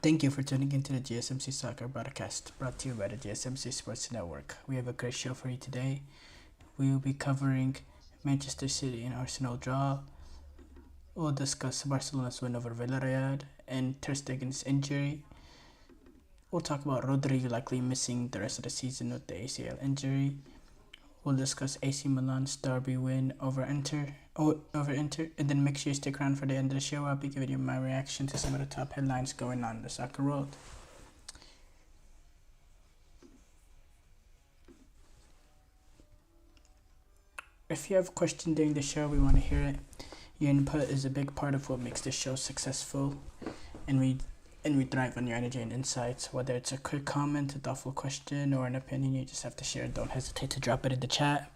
Thank you for tuning into the GSMC Soccer Podcast, brought to you by the GSMC Sports Network. We have a great show for you today. We will be covering Manchester City and Arsenal draw. We'll discuss Barcelona's win over Villarreal and Ter Stegen's injury. We'll talk about Rodri likely missing the rest of the season with the ACL injury. We'll discuss AC Milan's derby win over Inter, and then make sure you stick around for the end of the show. I'll be giving you my reaction to some of the top headlines going on in the soccer world. If you have a question during the show, we want to hear it. Your input is a big part of what makes this show successful, and we thrive on your energy and insights. Whether it's a quick comment, a thoughtful question, or an opinion you just have to share, don't hesitate to drop it in the chat.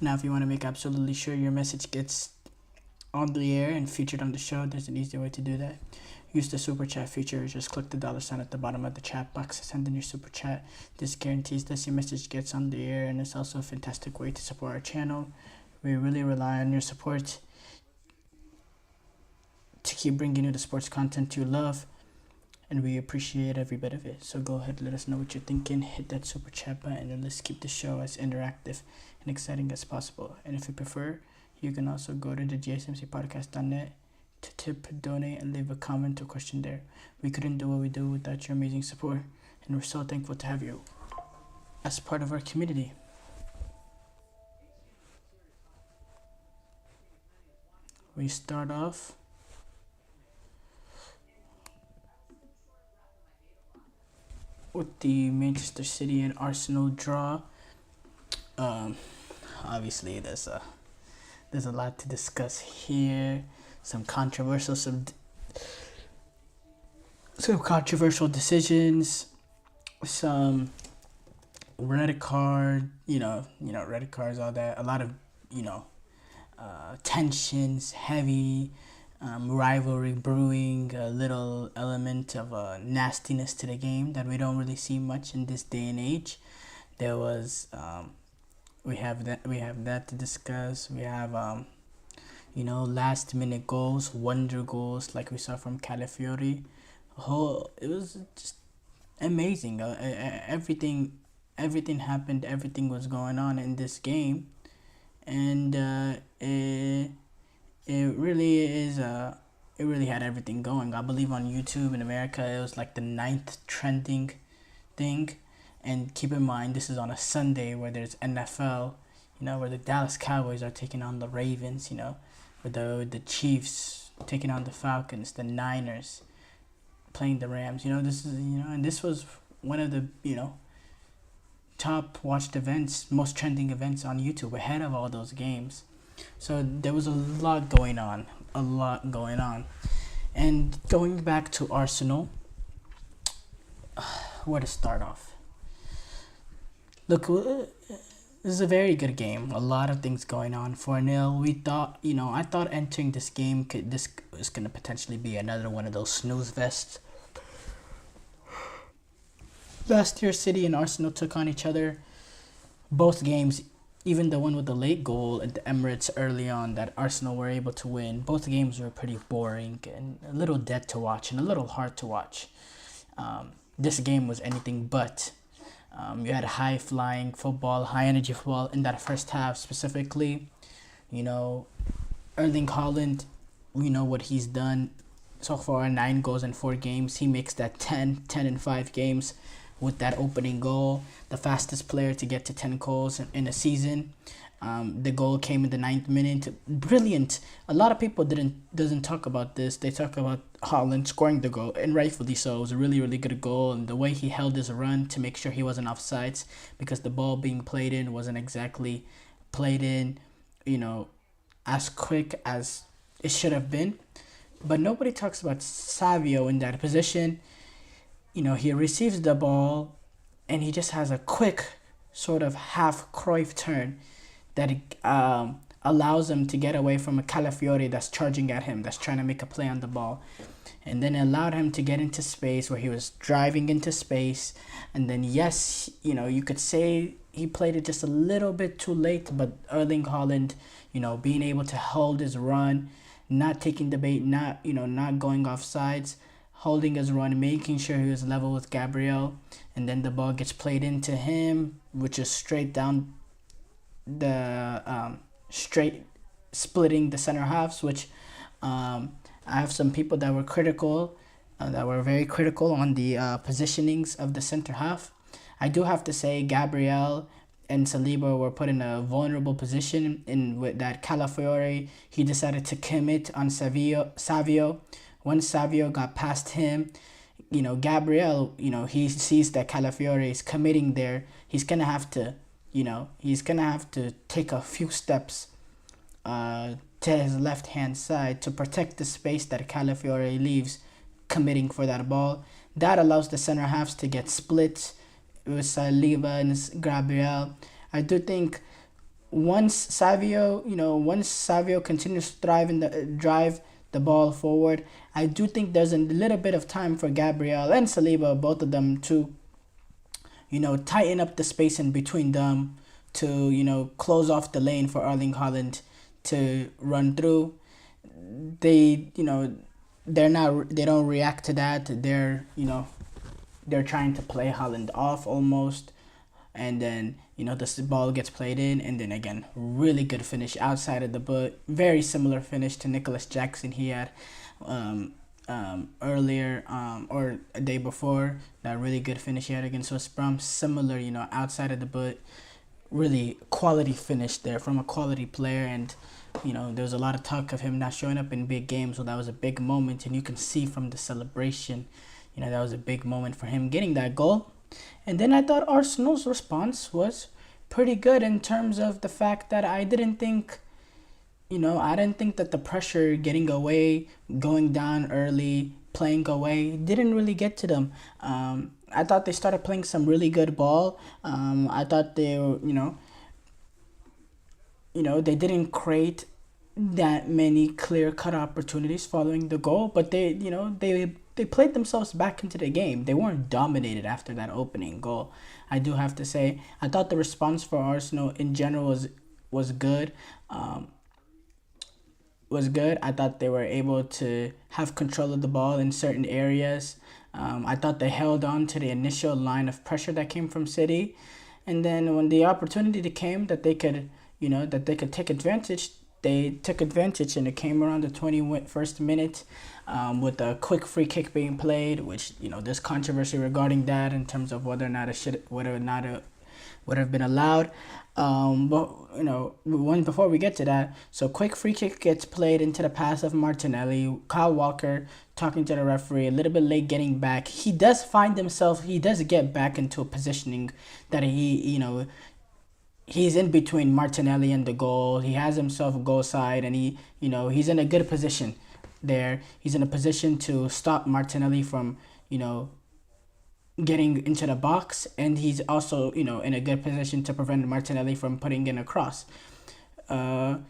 Now, if you want to make absolutely sure your message gets on the air and featured on the show, there's an easy way to do that. Use the super chat feature. Just click the $ at the bottom of the chat box to send in your super chat. This guarantees that your message gets on the air, and it's also a fantastic way to support our channel. We really rely on your support to keep bringing you the sports content you love, and we appreciate every bit of it. So go ahead, let us know what you're thinking. Hit that super chat button, and let's keep the show as interactive and exciting as possible. And if you prefer, you can also go to the GSMCpodcast.net to tip, donate, and leave a comment or question there. We couldn't do what we do without your amazing support, and we're so thankful to have you as part of our community. We start off with the Manchester City and Arsenal draw. Obviously, there's a lot to discuss here. Some controversial decisions. Some red card. Red cards. All that. A lot of tensions. Heavy. Rivalry brewing, a little element of nastiness to the game that we don't really see much in this day and age. There was we have that to discuss. We have last minute goals, wonder goals like we saw from Calafiori. It was just amazing. Everything happened. Everything was going on in this game, and it really had everything going. I believe on YouTube in America it was like the 9th trending thing. And keep in mind, this is on a Sunday where there's NFL, where the Dallas Cowboys are taking on the Ravens, with the Chiefs taking on the Falcons, the Niners playing the Rams. This was one of the top watched events, most trending events on YouTube ahead of all those games. So there was a lot going on. And going back to Arsenal, where to start off? Look, this is a very good game. A lot of things going on. 4-0. We thought, I thought entering this game, this was going to potentially be another one of those snooze vests. Last year, City and Arsenal took on each other. Both games, even the one with the late goal at the Emirates early on that Arsenal were able to win, both games were pretty boring and a little dead to watch and a little hard to watch. This game was anything but. You had high-flying football, high-energy football in that first half specifically. Erling Haaland, we know what he's done so far, 9 goals in 4 games. He makes that 10 in 5 games with that opening goal, the fastest player to get to 10 goals in a season. The goal came in the 9th minute. Brilliant. A lot of people doesn't talk about this. They talk about Haaland scoring the goal, and rightfully so. It was a really, really good goal, and the way he held his run to make sure he wasn't offsides, because the ball being played in wasn't exactly played in, as quick as it should have been. But nobody talks about Savio in that position. He receives the ball, and he just has a quick sort of half Cruyff turn that allows him to get away from a Calafiori that's charging at him, that's trying to make a play on the ball. And then it allowed him to get into space where he was driving into space. And then, yes, you could say he played it just a little bit too late, but Erling Haaland, being able to hold his run, not taking the bait, not going off sides, holding his run, making sure he was level with Gabriel, and then the ball gets played into him, which is straight down the straight splitting the center halves, which I have some people that were critical, that were very critical on the positionings of the center half. I do have to say Gabriel and Saliba were put in a vulnerable position in with that Calafiore. He decided to commit on Savio. Once Savio got past him, Gabriel, he sees that Calafiore is committing there. He's gonna have to, take a few steps to his left hand side to protect the space that Calafiore leaves, committing for that ball. That allows the center halves to get split with Saliba and Gabriel. I do think once Savio continues to drive the ball forward, I do think there's a little bit of time for Gabriel and Saliba, both of them, to tighten up the space in between them, to close off the lane for Erling Haaland to run through. They don't react to that. They're trying to play Haaland off almost, and then the ball gets played in, and then again, really good finish outside of the boot. Very similar finish to Nicholas Jackson he had earlier or a day before. That really good finish he had against West Brom. Similar, outside of the boot. Really quality finish there from a quality player, and there was a lot of talk of him not showing up in big games, so that was a big moment, and you can see from the celebration, that was a big moment for him getting that goal. And then I thought Arsenal's response was pretty good in terms of the fact that I didn't think that the pressure getting away, going down early, playing away didn't really get to them. I thought they started playing some really good ball. I thought they were, they didn't create that many clear-cut opportunities following the goal, but they played themselves back into the game. They weren't dominated after that opening goal. I do have to say, I thought the response for Arsenal in general was good. I thought they were able to have control of the ball in certain areas. I thought they held on to the initial line of pressure that came from City, and then when the opportunity came that they could take advantage, they took advantage, and it came around the 21st minute with a quick free kick being played, which there's controversy regarding that in terms of whether or not it would have been allowed. But before we get to that, so quick free kick gets played into the pass of Martinelli. Kyle Walker talking to the referee, a little bit late getting back. He does get back into a positioning that he's in between Martinelli and the goal. He has himself a goal side, and he's in a good position there. He's in a position to stop Martinelli from, getting into the box, and he's also, in a good position to prevent Martinelli from putting in a cross. In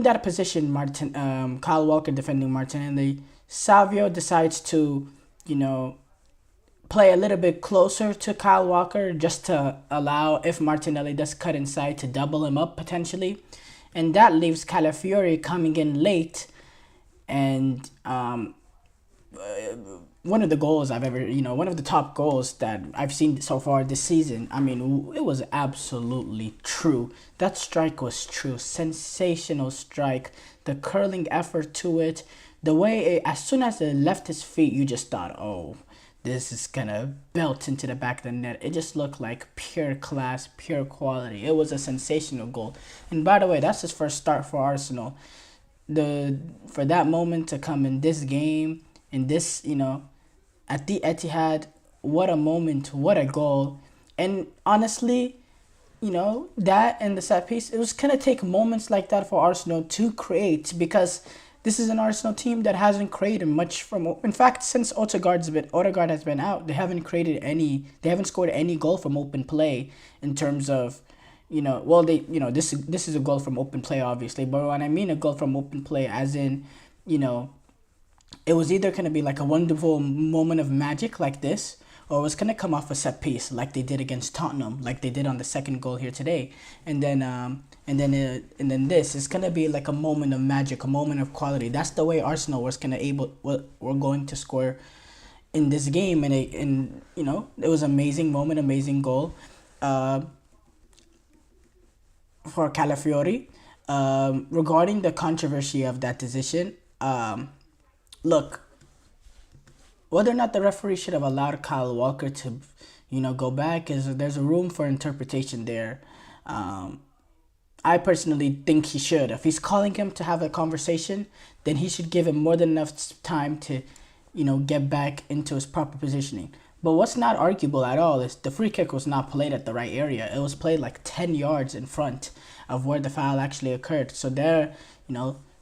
that position, Kyle Walker defending Martinelli, Savio decides to, play a little bit closer to Kyle Walker just to allow, if Martinelli does cut inside, to double him up potentially. And that leaves Calafiore coming in late, and one of the top goals that I've seen so far this season. I mean, it was absolutely true. That strike was true. Sensational strike. The curling effort to it. The way as soon as it left his feet, you just thought, oh, this is gonna belt into the back of the net. It just looked like pure class, pure quality. It was a sensational goal. And by the way, that's his first start for Arsenal. For that moment to come in this game, in this, at the Etihad, what a moment, what a goal. And honestly, that and the set piece, it was going to take moments like that for Arsenal to create, because this is an Arsenal team that hasn't created much in fact, since Odegaard has been out, they haven't scored any goal from open play in terms of, this is a goal from open play, obviously, but when I mean a goal from open play, as in, it was either going to be like a wonderful moment of magic like this, or it's gonna come off a set piece like they did against Tottenham, like they did on the second goal here today, and then this is gonna be like a moment of magic, a moment of quality. That's the way Arsenal was gonna able we're going to score in this game, and it was amazing moment, amazing goal, uh, for Calafiori. Regarding the controversy of that decision, look, whether or not the referee should have allowed Kyle Walker to, go back, is there's a room for interpretation there. Um, I personally think he should. If he's calling him to have a conversation, then he should give him more than enough time to, get back into his proper positioning. But what's not arguable at all is the free kick was not played at the right area. It was played like 10 yards in front of where the foul actually occurred. So there,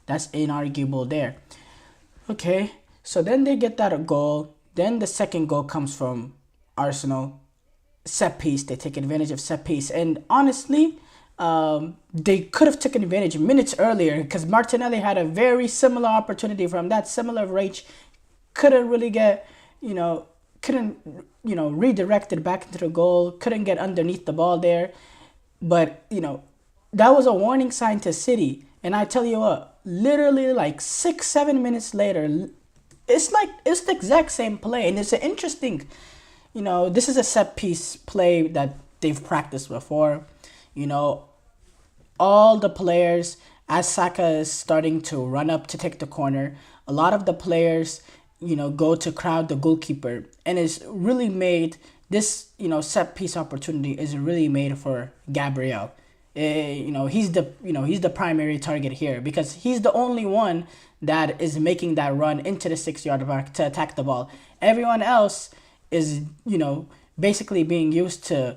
that's inarguable there. Okay, so then they get that goal. Then the second goal comes from Arsenal. Set piece. They take advantage of set piece. And honestly, they could have taken advantage minutes earlier because Martinelli had a very similar opportunity from that similar range. Couldn't really get, couldn't, redirect it back into the goal. Couldn't get underneath the ball there. But, that was a warning sign to City. And I tell you what, literally like 6-7 minutes later, it's the exact same play. And it's an interesting, this is a set piece play that they've practiced before. All the players, as Saka is starting to run up to take the corner, a lot of the players, go to crowd the goalkeeper. And it's really made this, set piece opportunity is really made for Gabriel. He's the primary target here because he's the only one that is making that run into the 6 yard mark to attack the ball. Everyone else is, basically being used to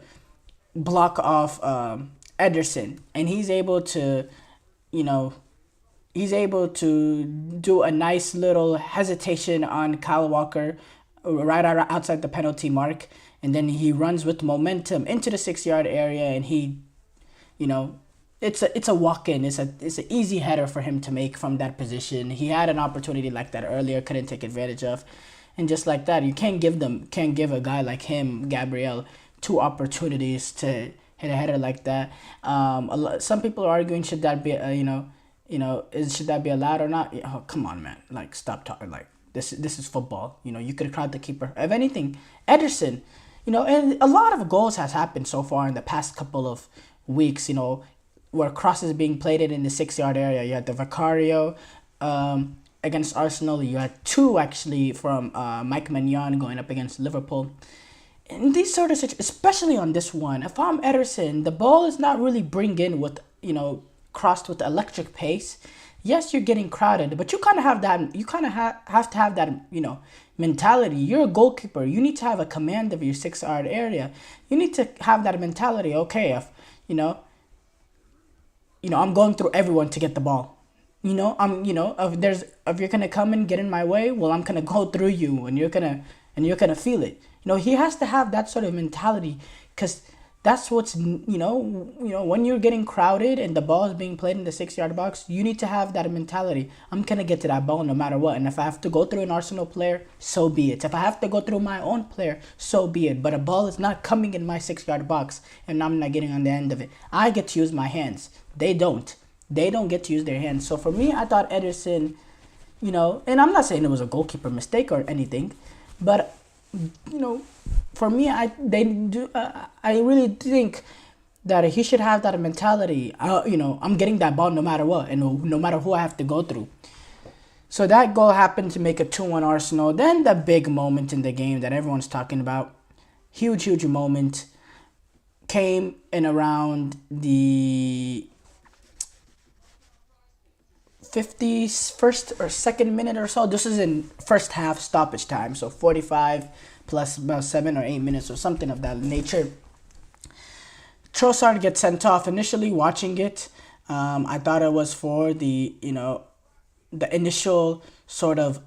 block off Ederson, and he's able to do a nice little hesitation on Kyle Walker right outside the penalty mark, and then he runs with momentum into the 6 yard area, and he, it's a walk-in. It's an easy header for him to make from that position. He had an opportunity like that earlier, couldn't take advantage of, and just like that, you can't give a guy like him, Gabriel, two opportunities to hit a header like that. Some people are arguing should that be should that be allowed or not? Oh, come on, man! Like, stop talking. Like, this is football. You could crowd the keeper. If anything, Ederson, and a lot of goals has happened so far in the past couple of weeks, where crosses being played in the 6 yard area. You had the Vicario against Arsenal. You had two actually from Mike Maignan going up against Liverpool. In these sort of situations, especially on this one, if I'm Ederson, the ball is not really bringing with, crossed with electric pace. Yes, you're getting crowded, but you kind of have that. You kind of have to have that, mentality. You're a goalkeeper. You need to have a command of your 6 yard area. You need to have that mentality. Okay, if I'm going through everyone to get the ball. If you're gonna come and get in my way, well, I'm gonna go through you, and you're gonna feel it. He has to have that sort of mentality, because that's what's, when you're getting crowded and the ball is being played in the 6 yard box, you need to have that mentality. I'm going to get to that ball no matter what. And if I have to go through an Arsenal player, so be it. If I have to go through my own player, so be it. But a ball is not coming in my 6 yard box and I'm not getting on the end of it. I get to use my hands. They don't. They don't get to use their hands. So for me, I thought Ederson, and I'm not saying it was a goalkeeper mistake or anything, but, for me, I really think that he should have that mentality. I'm getting that ball no matter what, and no matter who I have to go through. So that goal happened to make a 2-1 Arsenal. Then the big moment in the game that everyone's talking about, huge moment, came in around the 51st or 2nd minute or so. This is in first half stoppage time, so 45 plus about 7 or 8 minutes or something of that nature. Trossard gets sent off. Initially watching it, I thought it was for the initial sort of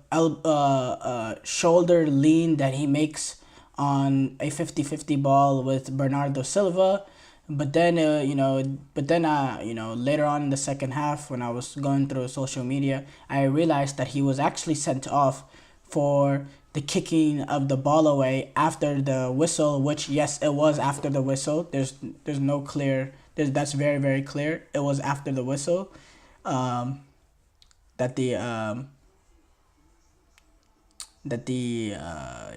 shoulder lean that he makes on a 50-50 ball with Bernardo Silva. But then, later on in the second half, when I was going through social media, I realized that he was actually sent off for the kicking of the ball away after the whistle, which yes, it was after the whistle. There's no clear. That's very very clear. It was after the whistle, um, that the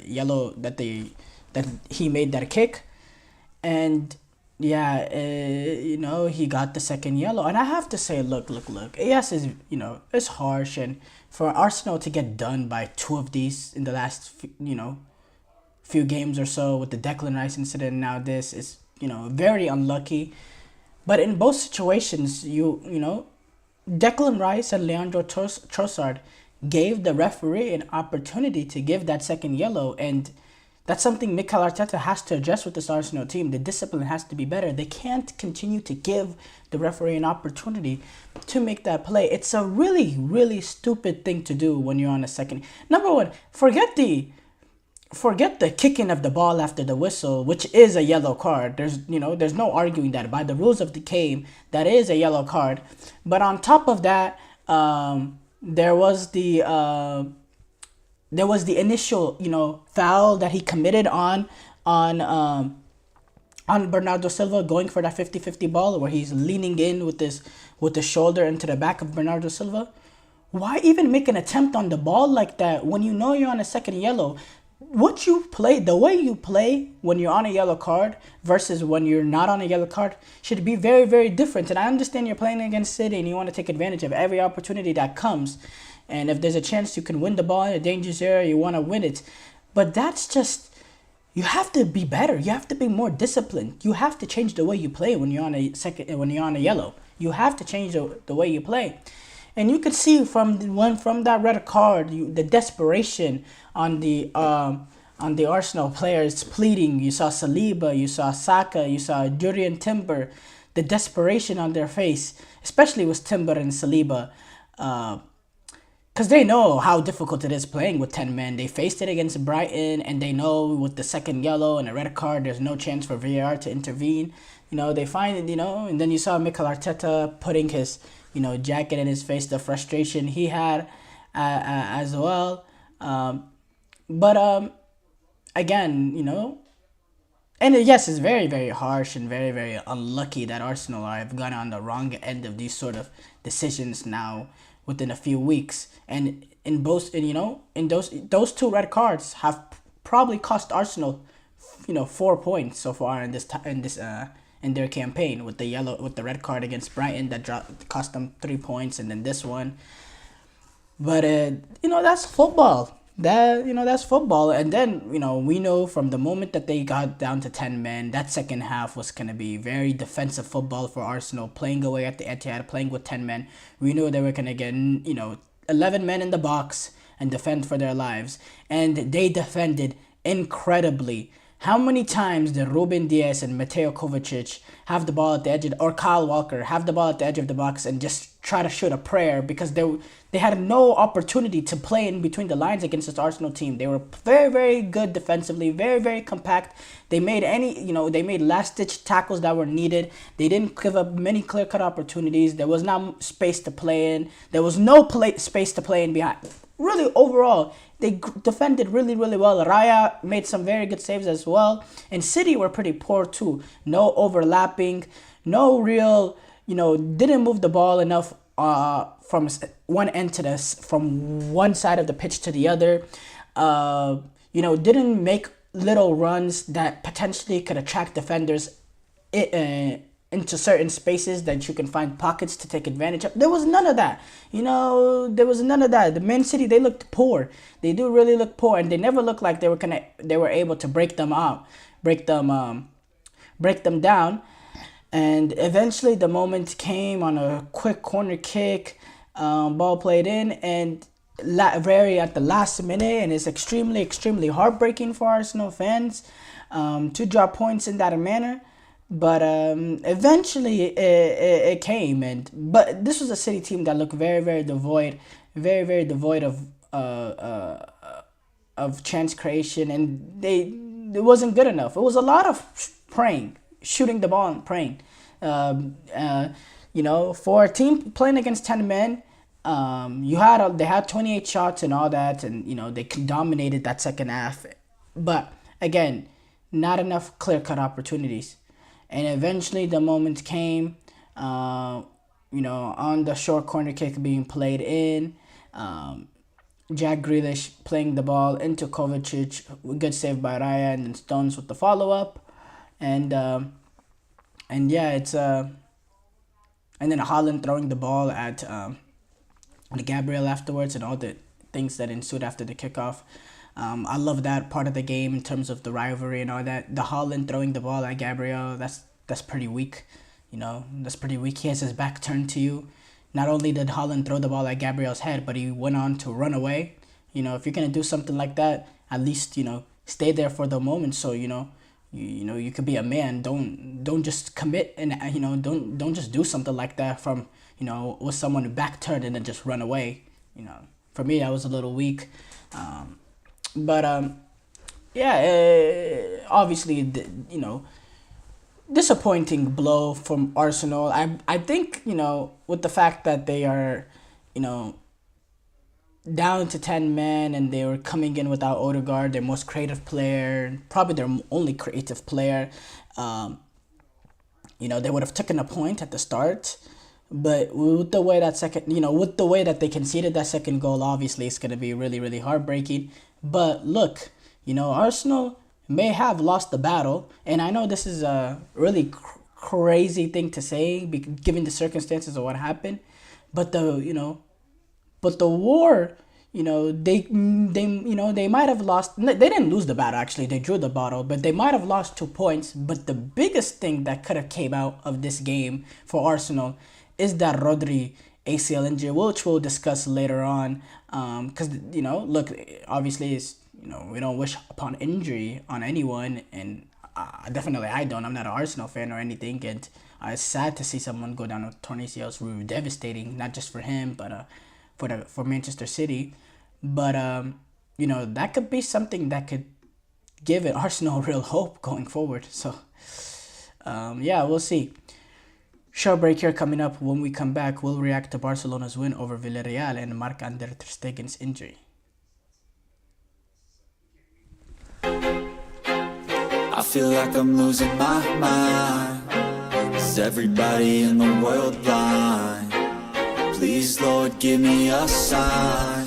yellow that he made that kick, and yeah, he got the second yellow, and I have to say, look. Yes, is it's harsh, and for Arsenal to get done by two of these in the last few games or so with the Declan Rice incident, now this is very unlucky. But in both situations, Declan Rice and Leandro Trossard gave the referee an opportunity to give that second yellow, and that's something Mikel Arteta has to address with this Arsenal team. The discipline has to be better. They can't continue to give the referee an opportunity to make that play. It's a really, really stupid thing to do when you're on a second. Number one, forget the kicking of the ball after the whistle, which is a yellow card. There's no arguing that by the rules of the game, that is a yellow card. But on top of that, there was the initial foul that he committed on Bernardo Silva, going for that 50-50 ball where he's leaning in with the shoulder into the back of Bernardo Silva. Why even make an attempt on the ball like that when you know you're on a second yellow? The way you play when you're on a yellow card versus when you're not on a yellow card should be very, very different. And I understand you're playing against City and you want to take advantage of every opportunity that comes. And if there's a chance you can win the ball in a dangerous area, you want to win it. But that's just, you have to be better. You have to be more disciplined. You have to change the way you play when you're on a yellow. You have to change the way you play. And you could see from that red card, the desperation on the Arsenal players pleading. You saw Saliba, you saw Saka, you saw Jurriën Timber, the desperation on their face, especially with Timber and Saliba, because they know how difficult it is playing with 10 men. They faced it against Brighton, and they know with the second yellow and a red card, there's no chance for VAR to intervene. They find it, and then you saw Mikel Arteta putting his jacket in his face, the frustration he had as well. But again, and yes, it's very, very harsh and very, very unlucky that Arsenal have gone on the wrong end of these sort of decisions now within a few weeks. And in those two red cards have probably cost Arsenal, 4 points so far in their campaign, with the red card against Brighton that cost them 3 points, and then this one. But that's football. That's football. And then we know from the moment that they got down to 10 men, that second half was gonna be very defensive football for Arsenal, playing away at the Etihad, playing with 10 men. We knew they were gonna get 11 men in the box and defend for their lives, and they defended incredibly. How many times did Ruben Dias and Mateo Kovacic have the ball at the edge or Kyle Walker have the ball at the edge of the box and just try to shoot a prayer, because they had no opportunity to play in between the lines against this Arsenal team. They were very, very good defensively, very, very compact. They made they made last-ditch tackles that were needed. They didn't give up many clear-cut opportunities. There was not space to play in. There was no space to play in behind. Really, overall, they defended really, really well. Raya made some very good saves as well. And City were pretty poor too. No overlapping, no real, didn't move the ball enough from one end to from one side of the pitch to the other. Didn't make little runs that potentially could attract defenders into certain spaces that you can find pockets to take advantage of. There was none of that. There was none of that. The Man City, they looked poor. They do really look poor, and they never looked like they were able to break them down. And eventually the moment came on a quick corner kick, ball played in, and very at the last minute, and it's extremely, extremely heartbreaking for Arsenal fans to drop points in that manner. But eventually it came, but this was a City team that looked very, very devoid of chance creation, and it wasn't good enough. It was a lot of praying, shooting the ball and praying. For a team playing against 10 men, They had 28 shots and all that, and they dominated that second half, but again, not enough clear-cut opportunities. And eventually the moment came, on the short corner kick being played in, Jack Grealish playing the ball into Kovacic, good save by Raya, and then Stones with the follow-up, and yeah, and then Haaland throwing the ball at Gabriel afterwards, and all the things that ensued after the kickoff. I love that part of the game in terms of the rivalry and all that. The Haaland throwing the ball at Gabriel, that's pretty weak. That's pretty weak. He has his back turned to you. Not only did Haaland throw the ball at Gabriel's head, but he went on to run away. If you're gonna do something like that, at least stay there for the moment. So you could be a man. Don't just commit, and don't just do something like that from with someone back turned and then just run away. For me, that was a little weak. But yeah, obviously, disappointing blow from Arsenal. I think with the fact that they are down to 10 men and they were coming in without Odegaard, their most creative player, probably their only creative player. They would have taken a point at the start, but with the way that they conceded that second goal, obviously it's gonna be really, really heartbreaking. But look, Arsenal may have lost the battle, and I know this is a really crazy thing to say, given the circumstances of what happened. But the war, they might have lost. They didn't lose the battle, actually. They drew the battle, but they might have lost 2 points. But the biggest thing that could have came out of this game for Arsenal is that Rodri ACL injury, which we'll discuss later on. Because look, obviously it's we don't wish upon injury on anyone, and definitely I don't. I'm not an Arsenal fan or anything, and it's sad to see someone go down with torn ACL. It's really devastating, not just for him, but for Manchester City. But that could be something that could give Arsenal real hope going forward. So yeah, we'll see. Short break here coming up. When we come back, we'll react to Barcelona's win over Villarreal and Marc-Andre ter Stegen's injury. I feel like I'm losing my mind. Is everybody in the world blind? Please, Lord, give me a sign,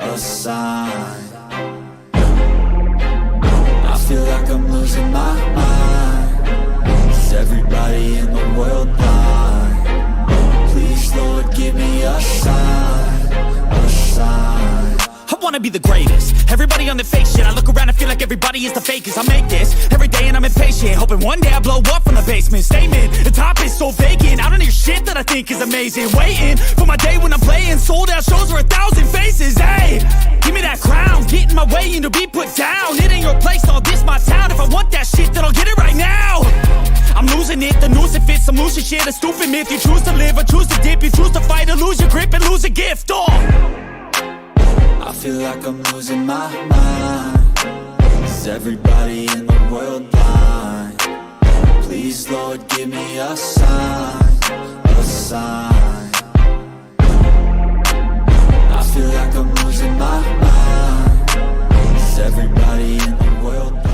a sign. I feel like I'm losing my mind. Is everybody in the world blind? Please, Lord, give me a sign, a sign. I wanna be the greatest. Everybody on the fake shit. I look around and feel like everybody is the fakest. I make this every day and I'm impatient, hoping one day I blow up from the basement. Statement, the top is so vacant. I don't hear shit that I think is amazing. Waiting for my day when I'm playing sold out shows for 1,000 faces. Hey, give me that crown, get in my way and to be put down. It ain't your place, all this my town. If I want that shit, then I'll get it right now. I'm losing it, the noose it fits. I'm losing shit, a stupid myth. You choose to live or choose to dip. You choose to fight or lose your grip and lose a gift. I feel like I'm losing my mind. Is everybody in the world blind? Please, Lord, give me a sign, a sign. I feel like I'm losing my mind. Is everybody in the world blind?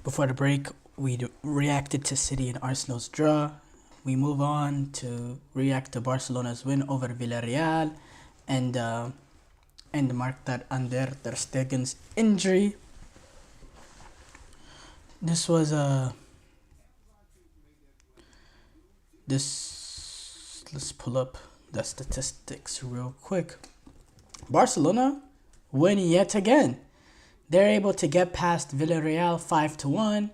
Before the break, we reacted to City and Arsenal's draw. We move on to react to Barcelona's win over Villarreal and Marc-Andre ter Stegen's injury. Let's pull up the statistics real quick. Barcelona win yet again. They're able to get past Villarreal 5-1.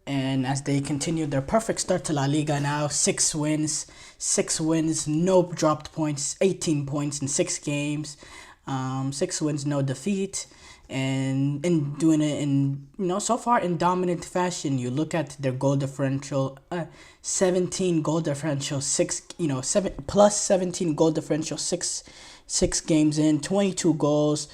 And as they continue their perfect start to La Liga now, 6 wins, no dropped points, 18 points in 6 games. 6 wins, no defeat, and doing it in so far in dominant fashion. You look at their goal differential, 17 goal differential, 17 goal differential, six games in, 22 goals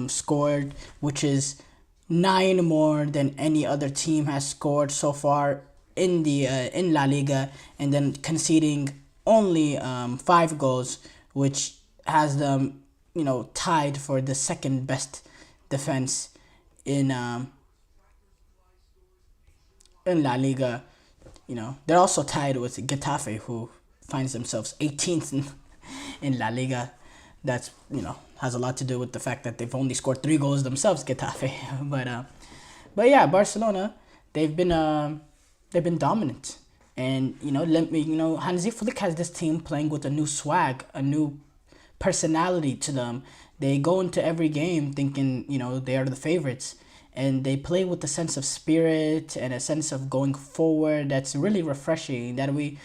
scored, which is 9 more than any other team has scored so far in the in La Liga, and then conceding only 5 goals, which has them tied for the second best defense in La Liga. They're also tied with Getafe, who finds themselves 18th in La Liga. That's has a lot to do with the fact that they've only scored 3 goals themselves, Getafe. but yeah, Barcelona, they've been dominant, and Hansi Flick has this team playing with a new swag, a new personality to them. They go into every game thinking they are the favorites, and they play with a sense of spirit and a sense of going forward that's really refreshing. That I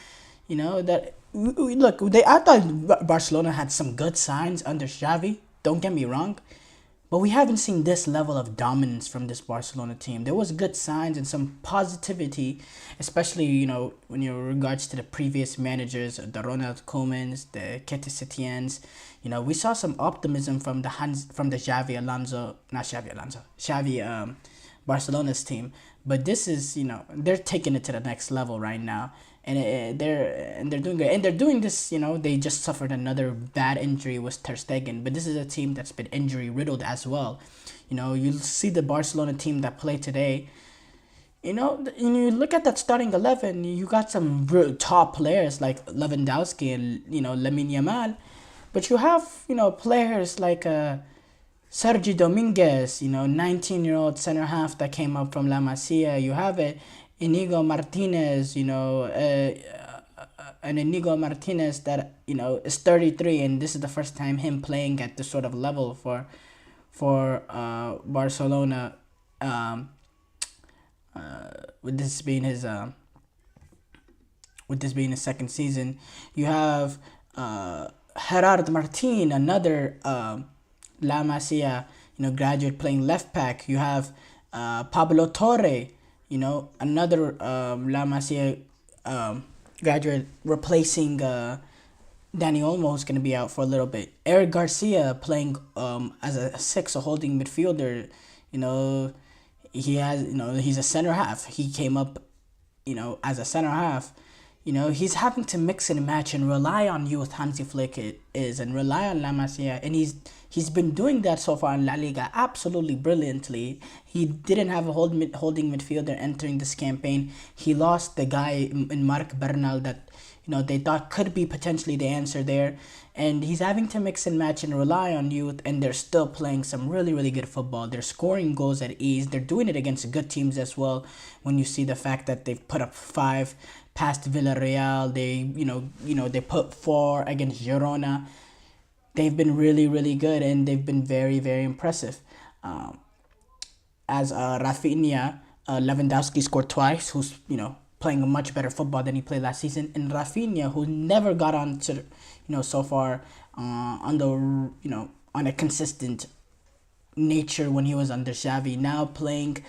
thought Barcelona had some good signs under Xavi, don't get me wrong, but we haven't seen this level of dominance from this Barcelona team. There was good signs and some positivity, especially when you regards to the previous managers, the Ronald Koemans, the Kete Setiens. We saw some optimism from the Xavi Barcelona's team. But this is they're taking it to the next level right now, and they're doing good. And they're doing this. They just suffered another bad injury with Ter Stegen, but this is a team that's been injury riddled as well. You'll see the Barcelona team that played today. You look at that starting 11. You got some real top players like Lewandowski and Lamine Yamal, but you have players like Sergi Dominguez, 19-year-old center half that came up from La Masia. You have Inigo Martinez, an Inigo Martinez that is 33, and this is the first time him playing at this sort of level for Barcelona. With this being his second season, you have Gerard Martin, another La Masia, graduate playing left back. You have Pablo Torre, another La Masia graduate replacing Dani Olmo, who's going to be out for a little bit. Eric Garcia playing as a 6, a holding midfielder. He has, he's a center half. He came up, as a center half. He's having to mix and match and rely on youth. Hansi Flick and rely on La Masia, and he's been doing that so far in La Liga absolutely brilliantly. He didn't have a holding midfielder entering this campaign. He lost the guy in Marc Bernal that they thought could be potentially the answer there, and he's having to mix and match and rely on youth, and they're still playing some really, really good football. They're scoring goals at ease. They're doing it against good teams as well. When you see the fact that they've put up 5 past Villarreal, they put 4 against Girona. They've been really, really good, and they've been very, very impressive. As Rafinha, Lewandowski scored twice, who's playing a much better football than he played last season, and Rafinha, who never got on to so far on a consistent nature when he was under Xavi, now playing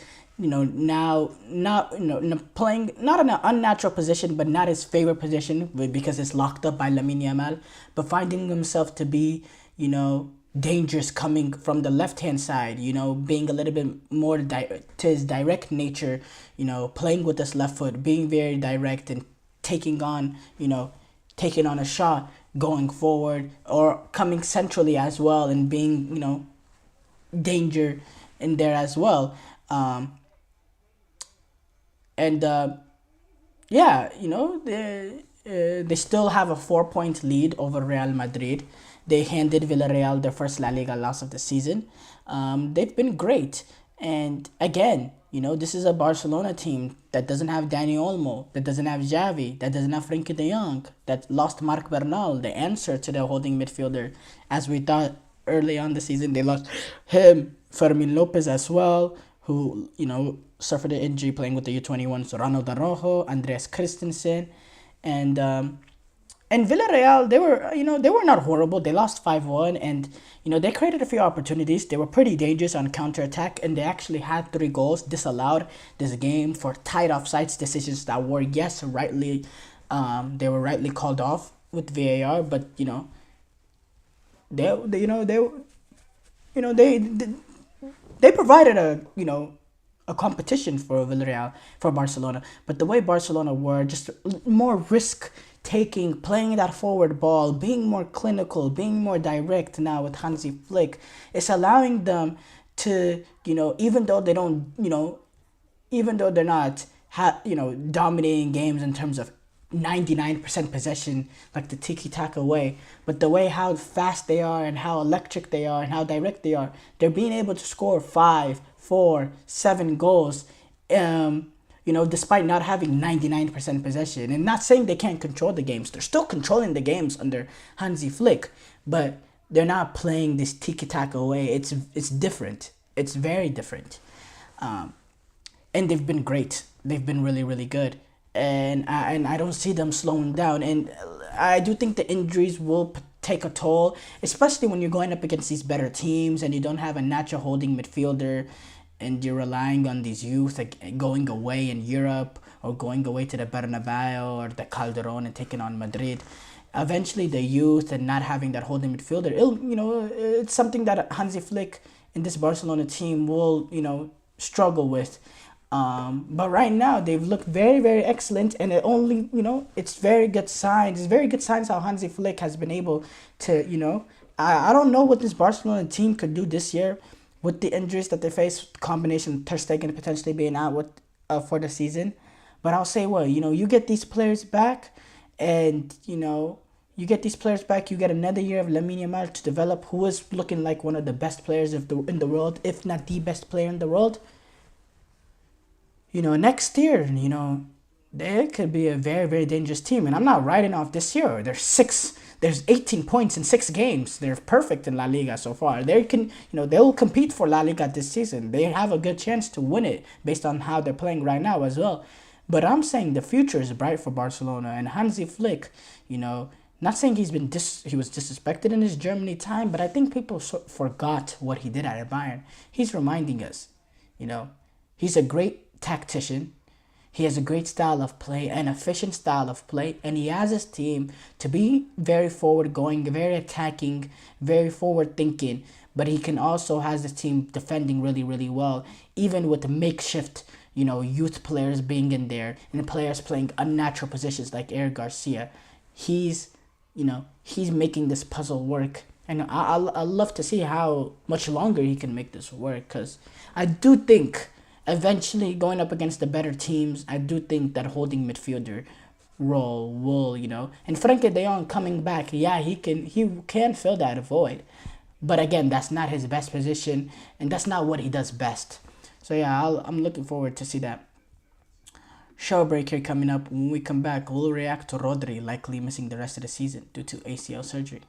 playing not in an unnatural position, but not his favorite position because it's locked up by Lamine Yamal, but finding himself to be dangerous coming from the left-hand side, being a little bit more to his direct nature, playing with his left foot, being very direct and taking on a shot, going forward or coming centrally as well, and being, danger in there as well. They still have a 4-point lead over Real Madrid. They handed Villarreal their first La Liga loss of the season. They've been great. And again, this is a Barcelona team that doesn't have Dani Olmo, that doesn't have Xavi, that doesn't have Frenkie de Jong, that lost Marc Bernal, the answer to the holding midfielder. As we thought early on the season, they lost him, Fermin Lopez as well, who, suffered an injury playing with the U21s, Ronald Araujo, Andreas Christensen, and And Villarreal, they were not horrible. They lost 5-1, and they created a few opportunities. They were pretty dangerous on counterattack, and they actually had 3 goals disallowed this game for tight offsides decisions that were, yes, rightly, they were rightly called off with VAR, but they provided a competition for Villarreal, for Barcelona. But the way Barcelona were, just more risk taking, playing that forward ball, being more clinical, being more direct now with Hansi Flick, it's allowing them to, even though they don't, even though they're not, dominating games in terms of 99% possession, like the tiki-taka way, but the way how fast they are and how electric they are and how direct they are, they're being able to score 5, 4, 7 goals, despite not having 99% possession. And not saying they can't control the games. They're still controlling the games under Hansi Flick, but they're not playing this tiki-taka way. It's different. It's very different. And they've been great. They've been really, really good. And I don't see them slowing down. And I do think the injuries will take a toll, especially when you're going up against these better teams and you don't have a natural holding midfielder, and you're relying on these youth, like going away in Europe or going away to the Bernabeu or the Calderon and taking on Madrid. Eventually, the youth and not having that holding midfielder, it's something that Hansi Flick and this Barcelona team will, struggle with. But right now they've looked very, very excellent, and it's very good signs. It's very good signs how Hansi Flick has been able to, I don't know what this Barcelona team could do this year with the injuries that they face, combination Ter Stegen potentially being out with for the season. But I'll say you get these players back, and you get these players back. You get another year of Lamine Yamal to develop, who is looking like one of the best players in the world, if not the best player in the world. Next year, they could be a very, very dangerous team. And I'm not writing off this year. There's 18 points in 6 games. They're perfect in La Liga so far. They'll compete for La Liga this season. They have a good chance to win it based on how they're playing right now as well. But I'm saying the future is bright for Barcelona, and Hansi Flick, not saying he was disrespected in his Germany time, but I think people forgot what he did at Bayern. He's reminding us, he's a great tactician. He has a great style of play, an efficient style of play, and he has his team to be very forward going, very attacking, very forward thinking, but he can also has the team defending really, really well, even with the makeshift, youth players being in there and players playing unnatural positions like Eric Garcia. He's making this puzzle work, and I love to see how much longer he can make this work, because I do think eventually, going up against the better teams, I do think that holding midfielder role will, and Frenkie de Jong coming back, he can fill that void. But again, that's not his best position, and that's not what he does best. So I'm looking forward to see that. Show break here coming up. When we come back, we'll react to Rodri likely missing the rest of the season due to ACL surgery.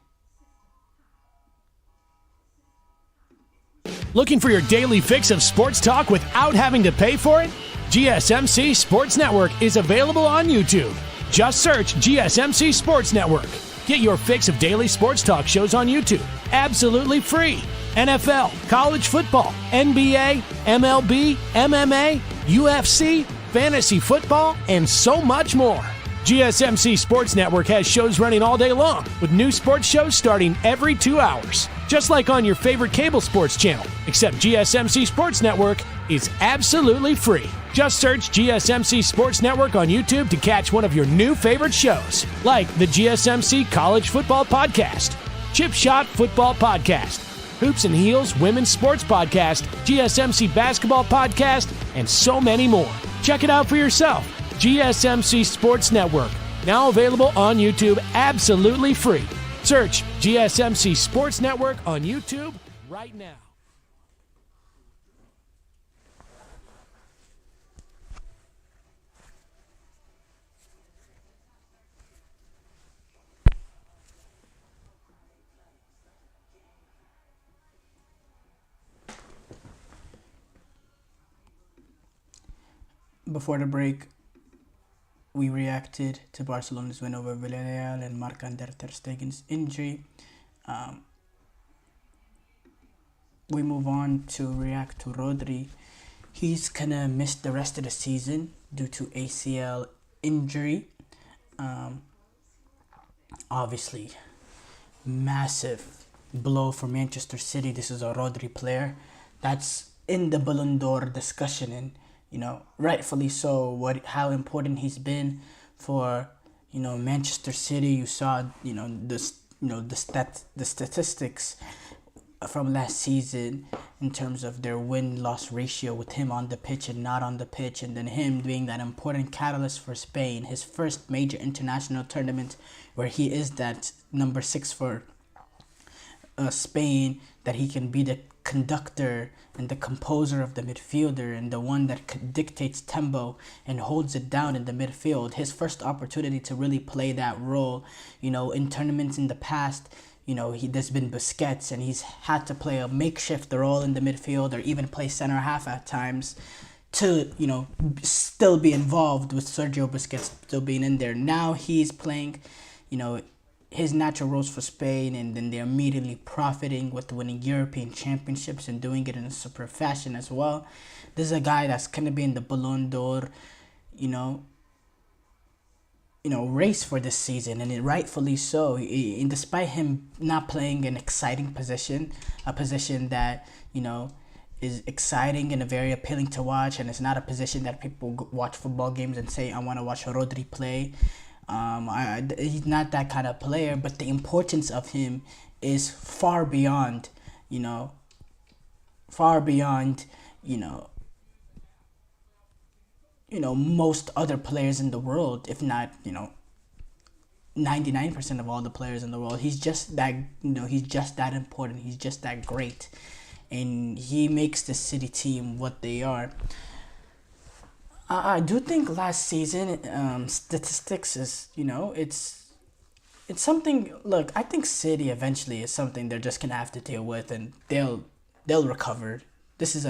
Looking for your daily fix of sports talk without having to pay for it? GSMC Sports Network is available on YouTube. Just search GSMC Sports Network. Get your fix of daily sports talk shows on YouTube, absolutely free. NFL, college football, NBA, MLB, MMA, UFC, fantasy football, and so much more. GSMC Sports Network has shows running all day long, with new sports shows starting every 2 hours. Just like on your favorite cable sports channel, except GSMC Sports Network is absolutely free. Just search GSMC Sports Network on YouTube to catch one of your new favorite shows, like the GSMC College Football Podcast, Chip Shot Football Podcast, Hoops and Heels Women's Sports Podcast, GSMC Basketball Podcast, and so many more. Check it out for yourself. GSMC Sports Network, now available on YouTube absolutely free. Search GSMC Sports Network on YouTube right now. Before the break, we reacted to Barcelona's win over Villarreal and Marc-Andre ter Stegen's injury. We move on to react to Rodri. He's gonna miss the rest of the season due to ACL injury. Obviously, massive blow for Manchester City. This is a Rodri player that's in the Ballon d'Or discussion, and rightfully so. How important he's been for Manchester City. You saw the statistics from last season in terms of their win-loss ratio with him on the pitch and not on the pitch, and then him being that important catalyst for Spain, his first major international tournament where he is that number 6 for Spain, that he can be the conductor and the composer of the midfielder and the one that dictates tempo and holds it down in the midfield. His first opportunity to really play that role, in tournaments in the past, there's been Busquets, and he's had to play a makeshift role in the midfield or even play center half at times to, still be involved with Sergio Busquets still being in there. Now he's playing, his natural roles for Spain, and then they're immediately profiting with winning European championships and doing it in a super fashion as well. This is a guy that's going to be in the Ballon d'Or, race for this season, and rightfully so. And despite him not playing an exciting position, a position that is exciting and very appealing to watch, and it's not a position that people watch football games and say, I want to watch Rodri play. He's not that kind of player, but the importance of him is far beyond most other players in the world, if not 99% of all the players in the world. He's just that he's just that important. He's just that great, and he makes the City team what they are. I do think last season statistics is it's something. Look, I think City eventually is something they're just gonna have to deal with, and they'll recover. This is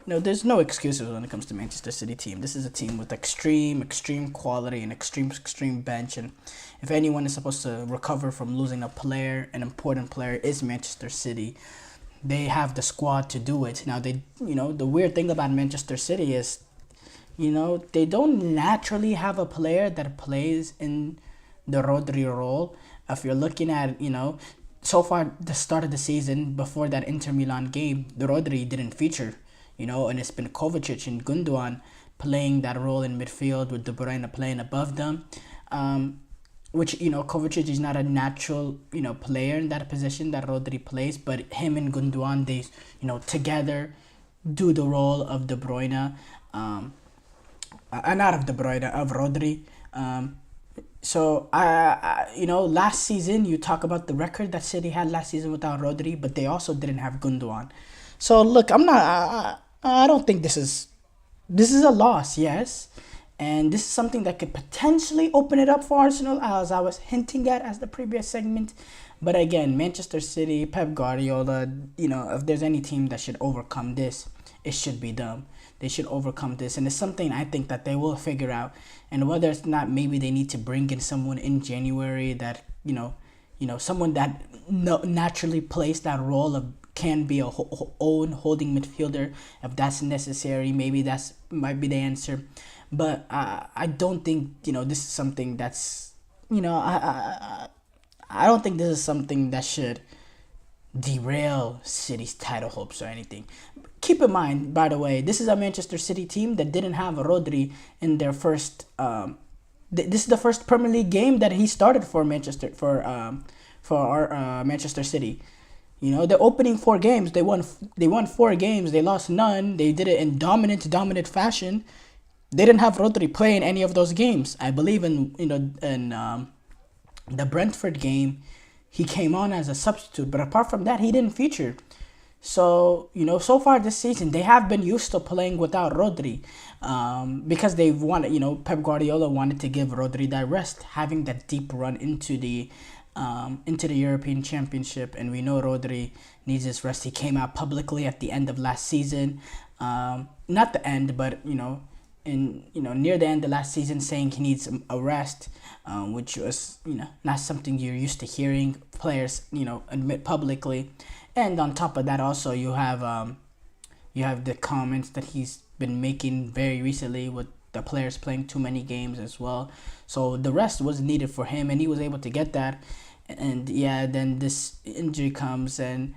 there's no excuses when it comes to Manchester City team. This is a team with extreme quality and extreme bench, and if anyone is supposed to recover from losing an important player, is Manchester City. They have the squad to do it. Now the weird thing about Manchester City is, they don't naturally have a player that plays in the Rodri role. If you're looking at, so far the start of the season, before that Inter Milan game, the Rodri didn't feature, and it's been Kovacic and Gundogan playing that role in midfield, with De Bruyne playing above them. Which, Kovacic is not a natural, player in that position that Rodri plays, but him and Gundogan, they, together do the role of De Bruyne. Not of De Bruyne, of Rodri. So last season, you talk about the record that City had last season without Rodri, but they also didn't have Gundogan. So look, I don't think this is a loss, yes, and this is something that could potentially open it up for Arsenal, as I was hinting at as the previous segment. But again, Manchester City, Pep Guardiola, if there's any team that should overcome this, it should be them. They should overcome this, and it's something I think that they will figure out. And whether it's not, maybe they need to bring in someone in January that someone that naturally plays that role of can be a own holding midfielder. If that's necessary, maybe that's might be the answer. But I don't think this is something that's I don't think this is something that should derail City's title hopes or anything. Keep in mind, by the way, this is a Manchester City team that didn't have Rodri in their first. This is the first Premier League game that he started for Manchester Manchester City. The opening 4 games, they won 4 games, they lost none. They did it in dominant fashion. They didn't have Rodri play in any of those games. I believe in the Brentford game, he came on as a substitute, but apart from that, he didn't feature. So, so far this season, they have been used to playing without Rodri, because they've wanted, Pep Guardiola wanted to give Rodri that rest, having that deep run into the European Championship, and we know Rodri needs his rest. He came out publicly at the end of last season, not the end, but, in near the end of last season, saying he needs a rest, which was not something you're used to hearing players admit publicly. And on top of that, also you have the comments that he's been making very recently with the players playing too many games as well. So the rest was needed for him, and he was able to get that. And yeah, then this injury comes, and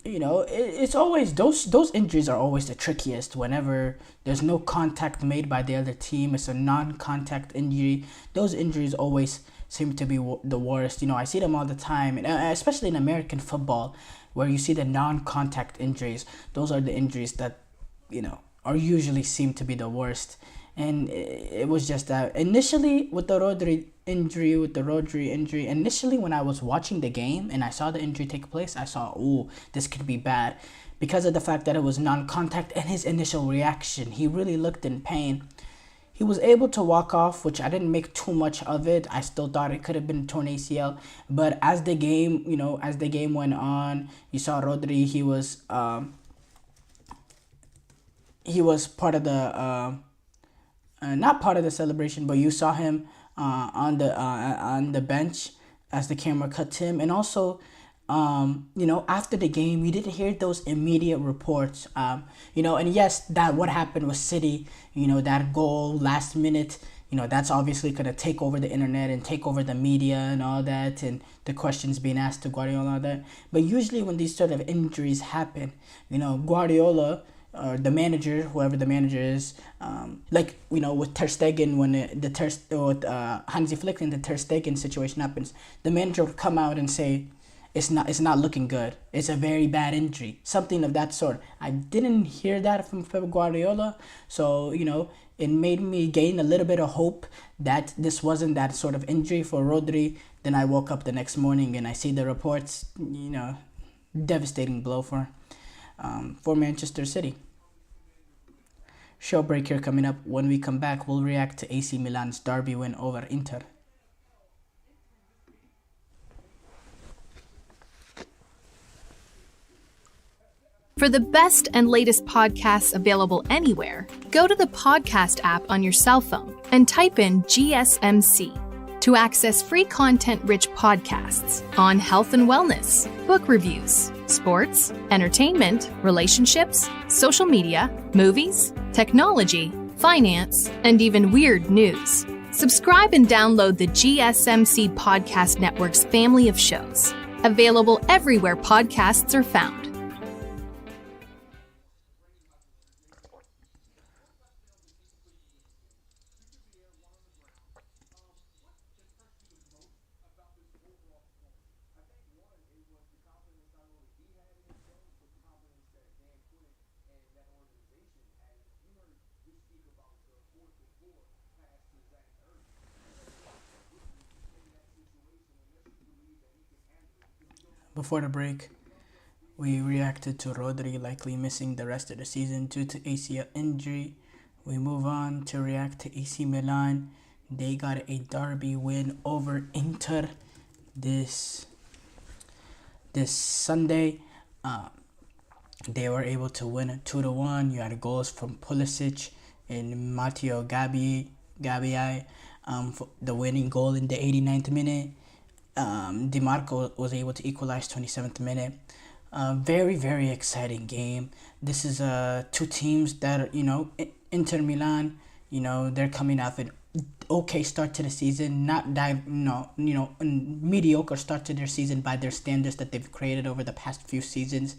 it's always those injuries are always the trickiest. Whenever there's no contact made by the other team, it's a non-contact injury. Those injuries always seem to be the worst. I see them all the time, and especially in American football, where you see the non-contact injuries. Those are the injuries that are usually seem to be the worst. And it was just that initially with the Rodri injury, initially when I was watching the game and I saw the injury take place, I saw, this could be bad, because of the fact that it was non-contact and his initial reaction. He really looked in pain. He was able to walk off, which I didn't make too much of it. I still thought it could have been torn ACL. But as the game went on, you saw Rodri. He was part of the not part of the celebration, but you saw him on the bench as the camera cut to him. And also, after the game, you didn't hear those immediate reports. And yes, that what happened with City, that goal last minute, that's obviously going to take over the internet and take over the media and all that, and the questions being asked to Guardiola and all that. But usually when these sort of injuries happen, Guardiola, or the manager, whoever the manager is, with Ter Stegen, when with Hansi Flick and the Ter Stegen situation happens, the manager would come out and say, it's not looking good. It's a very bad injury, something of that sort. I didn't hear that from Pep Guardiola, so it made me gain a little bit of hope that this wasn't that sort of injury for Rodri. Then I woke up the next morning and I see the reports. Devastating blow for Manchester City. Show break here coming up. When we come back, we'll react to AC Milan's derby win over Inter. For the best and latest podcasts available anywhere, go to the podcast app on your cell phone and type in GSMC to access free content-rich podcasts on health and wellness, book reviews, sports, entertainment, relationships, social media, movies, technology, finance, and even weird news. Subscribe and download the GSMC Podcast Network's family of shows, available everywhere podcasts are found. Before the break, we reacted to Rodri likely missing the rest of the season due to ACL injury. We move on to react to AC Milan. They got a derby win over Inter this Sunday. They were able to win 2-1. You had goals from Pulisic and Matteo Gabbi, for the winning goal in the 89th minute. Di Marco was able to equalize 27th minute. Very, very exciting game. This is two teams that are, Inter Milan, they're coming off an okay start to the season, not that, mediocre start to their season by their standards that they've created over the past few seasons.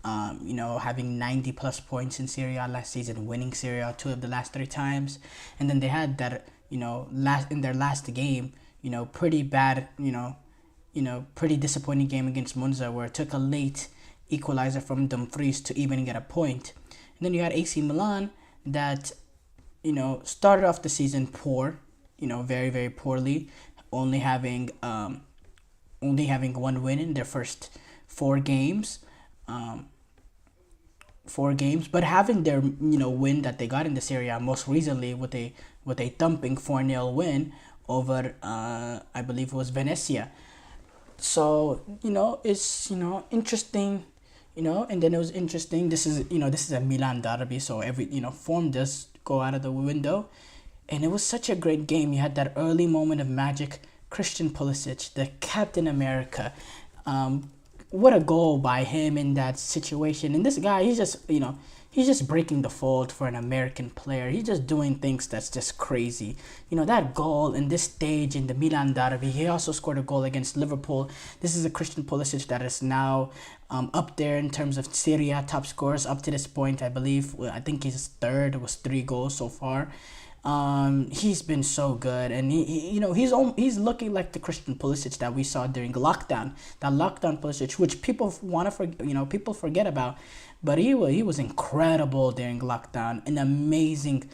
Having 90 plus points in Serie A last season, winning Serie A 2 of the last 3 times. And then they had that, in their last game, pretty bad, pretty disappointing game against Monza, where it took a late equalizer from Dumfries to even get a point. And then you had AC Milan that, started off the season poor, very, very poorly, only having one win in their first 4 games. But having their win that they got in the Serie A most recently with a thumping 4-0 win over I believe it was Venezia. So it's interesting And then it was interesting. This is a Milan derby, so every form does go out of the window, and it was such a great game. You had that early moment of magic. Christian Pulisic, the Captain America, what a goal by him in that situation. And this guy, he's just breaking the fold for an American player. He's just doing things that's just crazy. That goal in this stage in the Milan derby. He also scored a goal against Liverpool. This is a Christian Pulisic that is now up there in terms of Serie A top scorers up to this point, I believe. I think he's third. It was 3 goals so far. He's been so good, and he's looking like the Christian Pulisic that we saw during lockdown. That lockdown Pulisic, which people people forget about, but he was incredible during lockdown. An amazing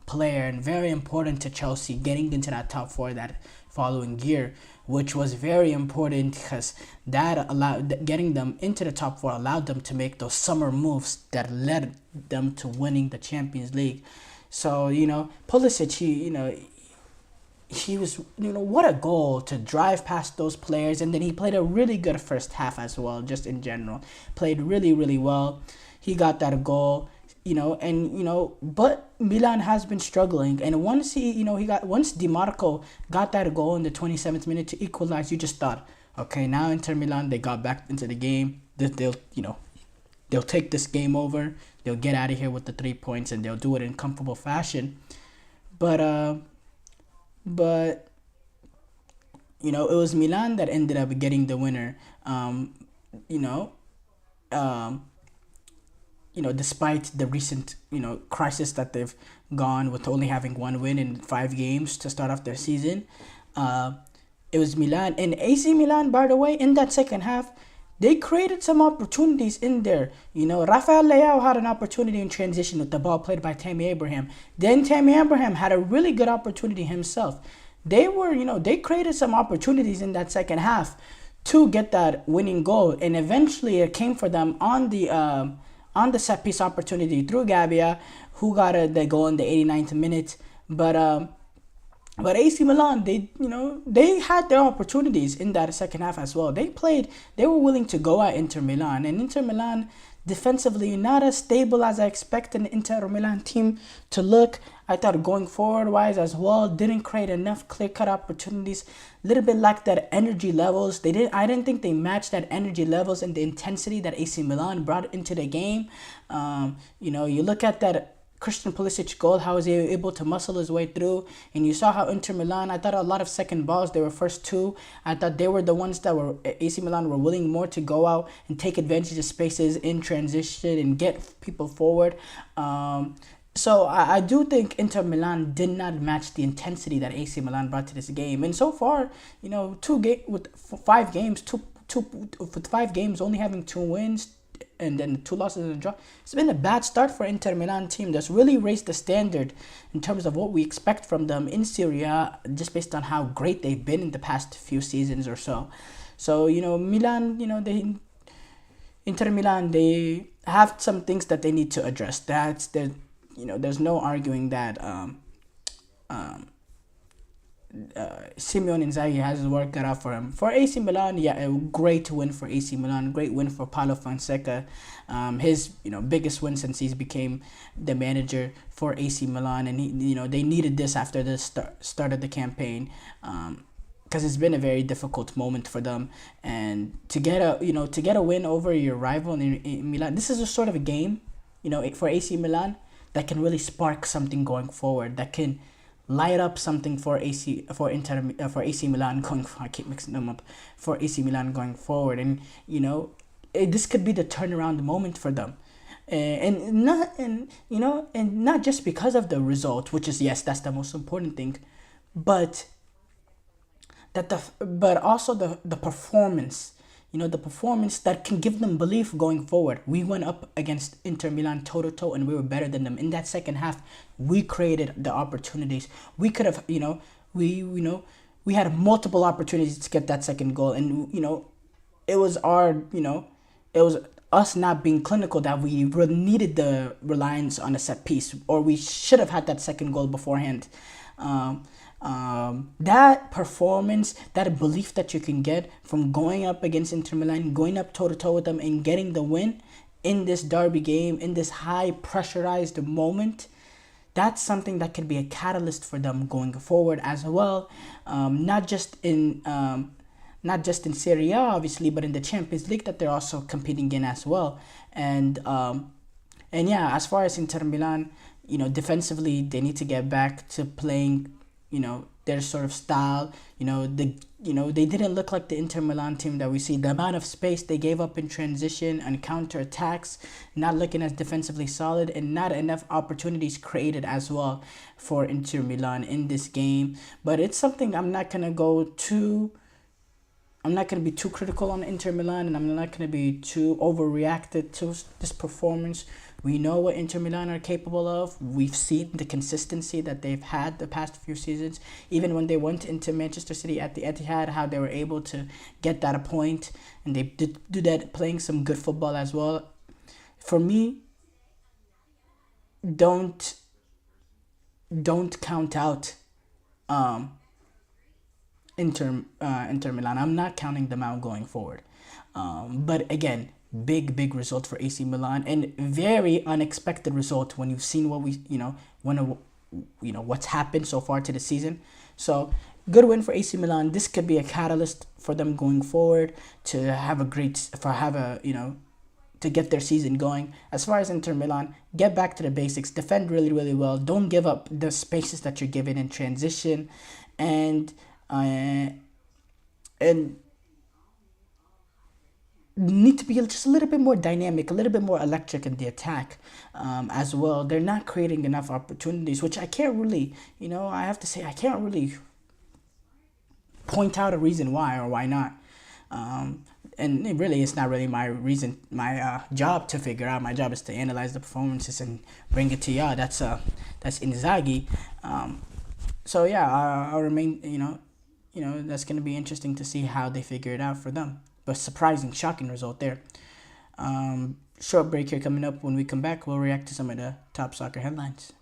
player, and very important to Chelsea getting into that top 4 that following year, which was very important because getting them into the top 4 allowed them to make those summer moves that led them to winning the Champions League. So Pulisic, he was what a goal to drive past those players, and then he played a really good first half as well. Just in general, played really, really well. He got that goal. But Milan has been struggling, and once once Di Marco got that goal in the 27th minute to equalize, you just thought, okay, now Inter Milan, they got back into the game. They'll take this game over. They'll get out of here with the 3 points, and they'll do it in comfortable fashion. But it was Milan that ended up getting the winner. Despite the recent, crisis that they've gone with only having 1 win in 5 games to start off their season, it was Milan. And AC Milan, by the way, in that second half, they created some opportunities in there. Rafael Leao had an opportunity in transition with the ball played by Tammy Abraham. Then Tammy Abraham had a really good opportunity himself. They created some opportunities in that second half to get that winning goal, and eventually it came for them on the set piece opportunity through Gabbia, who got the goal in the 89th minute. But AC Milan, they had their opportunities in that second half as well. They were willing to go at Inter Milan, and Inter Milan defensively not as stable as I expected an Inter Milan team to look. I thought going forward wise as well, didn't create enough clear-cut opportunities. A little bit like that energy levels. I didn't think they matched that energy levels and the intensity that AC Milan brought into the game. You look at that Christian Pulisic goal, how was he able to muscle his way through, and you saw how Inter Milan, I thought a lot of second balls, they were first 2. I thought they were the ones that AC Milan were willing more to go out and take advantage of spaces in transition and get people forward. So I do think Inter Milan did not match the intensity that AC Milan brought to this game. And so far, with 5 games, only having 2 wins and then 2 losses and a draw, it's been a bad start for Inter Milan team that's really raised the standard in terms of what we expect from them in Serie A, just based on how great they've been in the past few seasons or so. So, Milan, Inter Milan, they have some things that they need to address. There's no arguing that Simeone Inzaghi has his work cut out for him. For AC Milan, a great win for AC Milan, great win for Paulo Fonseca. His biggest win since he's became the manager for AC Milan, and they needed this after the start of the campaign, because it's been a very difficult moment for them. And to get a win over your rival in Milan, this is a sort of a game, for AC Milan that can really spark something going forward, that can light up something for AC Milan going. I keep mixing them up. For AC Milan going forward, and this could be the turnaround moment for them, and not just because of the result, which is, yes, that's the most important thing, but also the performance. The performance that can give them belief going forward. We went up against Inter Milan toe-to-toe, and we were better than them. In that second half, we created the opportunities. We could have, we had multiple opportunities to get that second goal. And, it was us not being clinical that we needed the reliance on a set piece, or we should have had that second goal beforehand. That performance, that belief that you can get from going up against Inter Milan, going up toe-to-toe with them and getting the win in this derby game, in this high pressurized moment, that's something that could be a catalyst for them going forward as well. Not just in Serie A, obviously, but in the Champions League that they're also competing in as well. And yeah, as far as Inter Milan, defensively they need to get back to playing, their sort of style. They didn't look like the Inter Milan team that we see. The amount of space they gave up in transition and counter attacks, not looking as defensively solid, and not enough opportunities created as well for Inter Milan in this game. But it's something I'm not gonna be too critical on Inter Milan, and I'm not going to be too overreacted to this performance. We know what Inter Milan are capable of. We've seen the consistency that they've had the past few seasons. Even when they went into Manchester City at the Etihad, how they were able to get that a point, and they did do that playing some good football as well. For me, don't count out Inter Milan. I'm not counting them out going forward. But again, big result for AC Milan, and very unexpected result when you've seen what what's happened so far to the season. So good win for AC Milan. This could be a catalyst for them going forward to have to get their season going. As far as Inter Milan, get back to the basics, defend really well, don't give up the spaces that you're given in transition, and need to be just a little bit more dynamic, a little bit more electric in the attack as well. They're not creating enough opportunities, which I can't really, I have to say, I can't really point out a reason why or why not. And it's not really my job to figure out. My job is to analyze the performances and bring it to y'all. That's Inzaghi. So yeah, I'll remain, that's going to be interesting to see how they figure it out for them. But surprising, shocking result there. Short break here coming up. When we come back, we'll react to some of the top soccer headlines.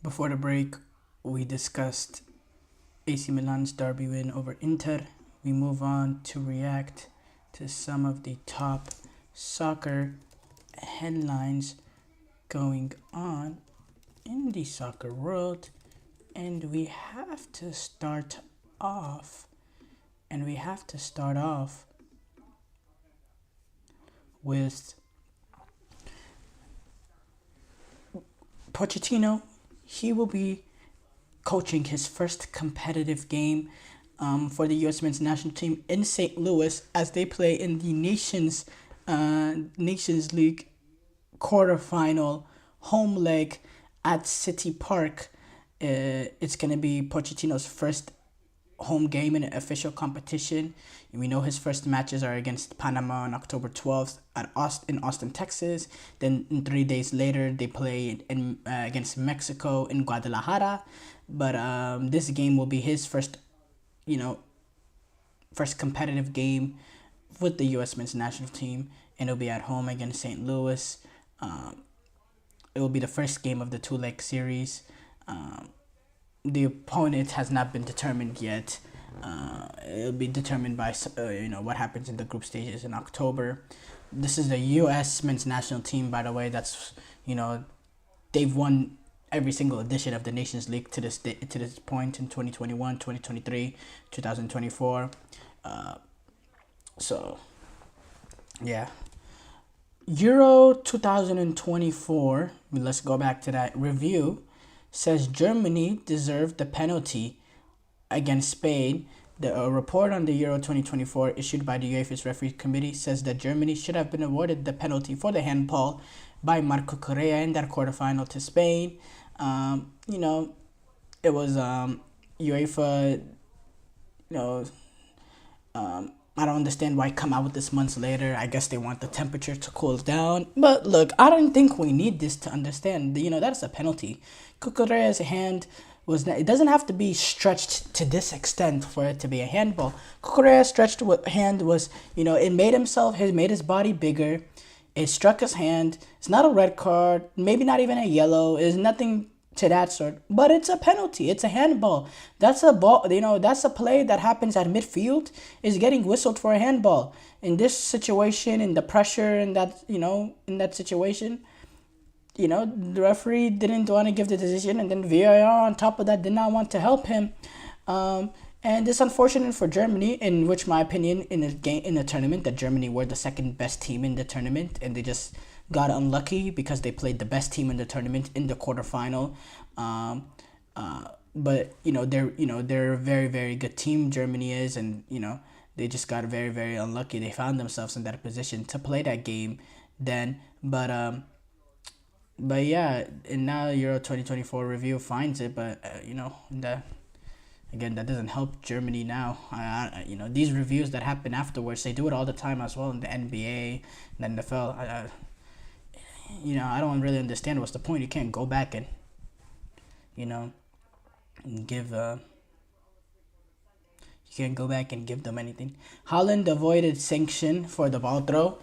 Before the break, we discussed AC Milan's derby win over Inter. We move on to react to some of the top soccer headlines going on in the soccer world. And we have to start off with Pochettino. He will be coaching his first competitive game for the U.S. men's national team in St. Louis as they play in the Nations League quarterfinal home leg at City Park. It's going to be Pochettino's first home game in an official competition. We know his first matches are against Panama on October 12th in Austin, Texas. Then 3 days later, they play against Mexico in Guadalajara. But this game will be his first, first competitive game with the U.S. men's national team, and it'll be at home against St. Louis. It will be the first game of the two-leg series. The opponent has not been determined yet. It'll be determined by what happens in the group stages in October. This is the U.S. men's national team, by the way. That's they've won every single edition of the Nations League to this point in 2021, 2023, 2024. So, yeah. Euro 2024, let's go back to that review, says Germany deserved the penalty against Spain. A report on the Euro 2024 issued by the UEFA's referee committee says that Germany should have been awarded the penalty for the handball by Marco Correa in that quarterfinal to Spain. It was UEFA, I don't understand why come out with this months later. I guess they want the temperature to cool down. But look, I don't think we need this to understand. That's a penalty. Cucurella's hand it doesn't have to be stretched to this extent for it to be a handball. Cucurella's stretched hand was, it made his body bigger. It struck his hand. It's not a red card, maybe not even a yellow. It's nothing to that sort, but it's a penalty. It's a handball. That's a ball. That's a play that happens at midfield is getting whistled for a handball. In this situation, in the pressure, in that situation, the referee didn't want to give the decision, and then VAR on top of that did not want to help him. And it's unfortunate for Germany, in which my opinion, in the tournament, that Germany were the second best team in the tournament, and they just got unlucky because they played the best team in the tournament in the quarterfinal. But they're a very, very good team. Germany is, and they just got very, very unlucky. They found themselves in that position to play that game then. But yeah, and now Euro 2024 review finds it, but that doesn't help Germany now. These reviews that happen afterwards, they do it all the time as well in the NBA and the NFL. I don't really understand what's the point. You can't go back and give them anything. Haaland avoided sanction for the ball throw.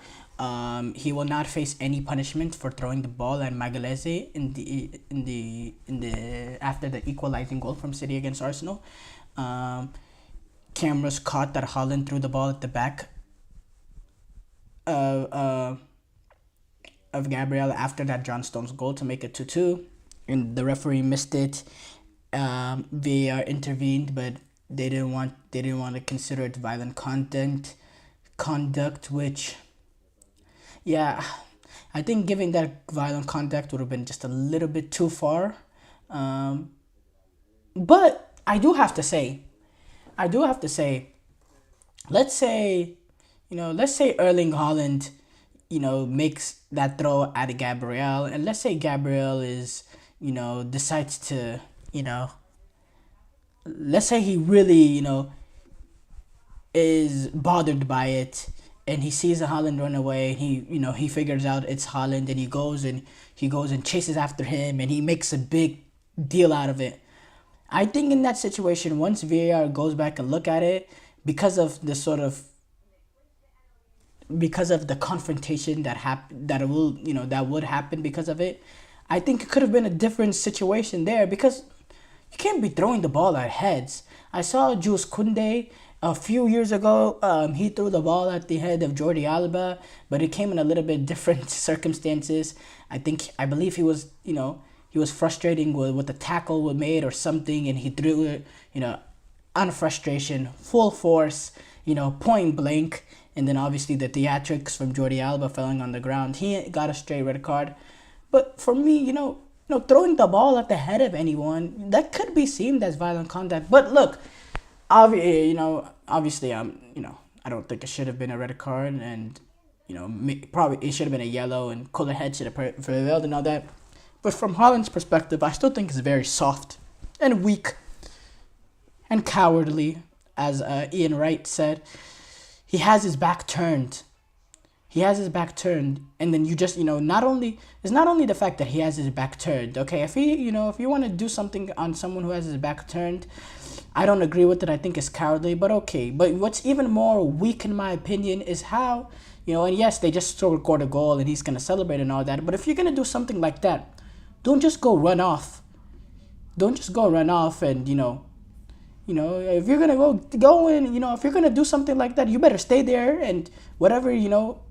He will not face any punishment for throwing the ball at Magalhaes in the after the equalizing goal from City against Arsenal. Cameras caught that Haaland threw the ball at the back of Gabriel after that John Stones goal to make it 2-2, and the referee missed it. VAR intervened, but they didn't want to consider it violent conduct, which, yeah, I think giving that violent conduct would have been just a little bit too far. But I do have to say, let's say Erling Haaland, makes that throw at Gabriel, and let's say Gabriel is, decides to, let's say he really, is bothered by it, and he sees a Haaland run away. He figures out it's Haaland, and he goes and chases after him, and he makes a big deal out of it. I think in that situation, once VAR goes back and look at it, because of the confrontation that would happen because of it, I think it could have been a different situation there, because you can't be throwing the ball at heads. I saw Jules Koundé a few years ago. He threw the ball at the head of Jordi Alba, but it came in a little bit different circumstances. I believe he was frustrating with the tackle we made or something, and he threw it, on frustration, full force, point blank. And then obviously the theatrics from Jordi Alba falling on the ground. He got a straight red card. But for me, throwing the ball at the head of anyone, that could be seen as violent conduct. But look, obviously, I don't think it should have been a red card, and probably it should have been a yellow, and cooler head should have prevailed and all that. But from Haaland's perspective, I still think it's very soft and weak and cowardly, as Ian Wright said. He has his back turned. he has his back turned, and then you just, not only the fact that he has his back turned. Okay, if you want to do something on someone who has his back turned, I don't agree with it. I think it's cowardly, but okay. But what's even more weak in my opinion is how, and yes, they just scored a goal and he's gonna celebrate and all that. But if you're gonna do something like that, don't just go run off. Don't just go run off and if you're gonna go in, if you're gonna do something like that, you better stay there and whatever,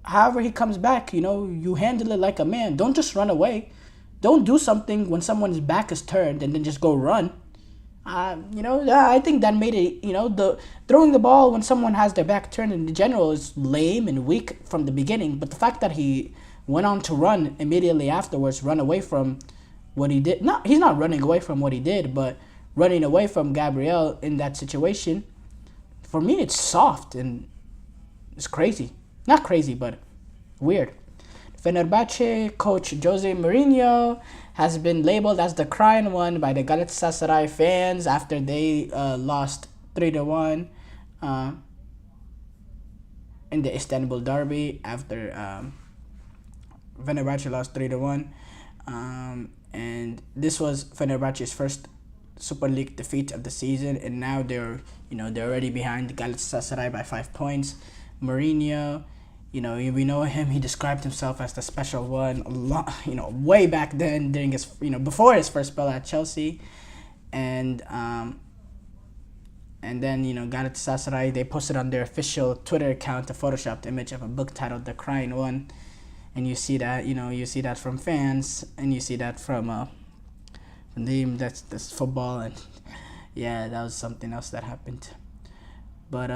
however he comes back, you handle it like a man. Don't just run away. Don't do something when someone's back is turned and then just go run. I think that made it, the throwing the ball when someone has their back turned in general is lame and weak from the beginning. But the fact that he went on to run immediately afterwards, run away from what he did. He's not running away from what he did, but running away from Gabriel in that situation, for me, it's soft and it's crazy. Not crazy, but weird. Fenerbahce coach Jose Mourinho has been labeled as the crying one by the Galatasaray fans after they lost 3-1 in the Istanbul derby. After Fenerbahce lost 3-1, and this was Fenerbahce's first Super League defeat of the season, and now they're already behind Galatasaray by 5 points. Mourinho, we know him. He described himself as the special one a lot, way back then during his, before his first spell at Chelsea, and then Galatasaray, they posted on their official Twitter account a photoshopped image of a book titled "The Crying One," and you see that from fans, and you see that from them. That's football, and yeah, that was something else that happened. But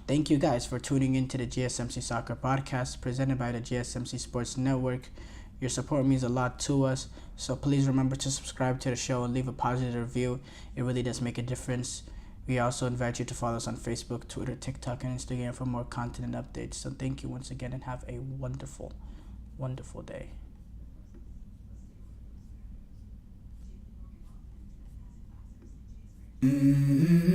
thank you guys for tuning into the GSMC Soccer Podcast presented by the GSMC Sports Network. Your support means a lot to us, so please remember to subscribe to the show and leave a positive review. It really does make a difference. We also invite you to follow us on Facebook, Twitter, TikTok, and Instagram for more content and updates. So thank you once again, and have a wonderful, wonderful day. Mm-hmm.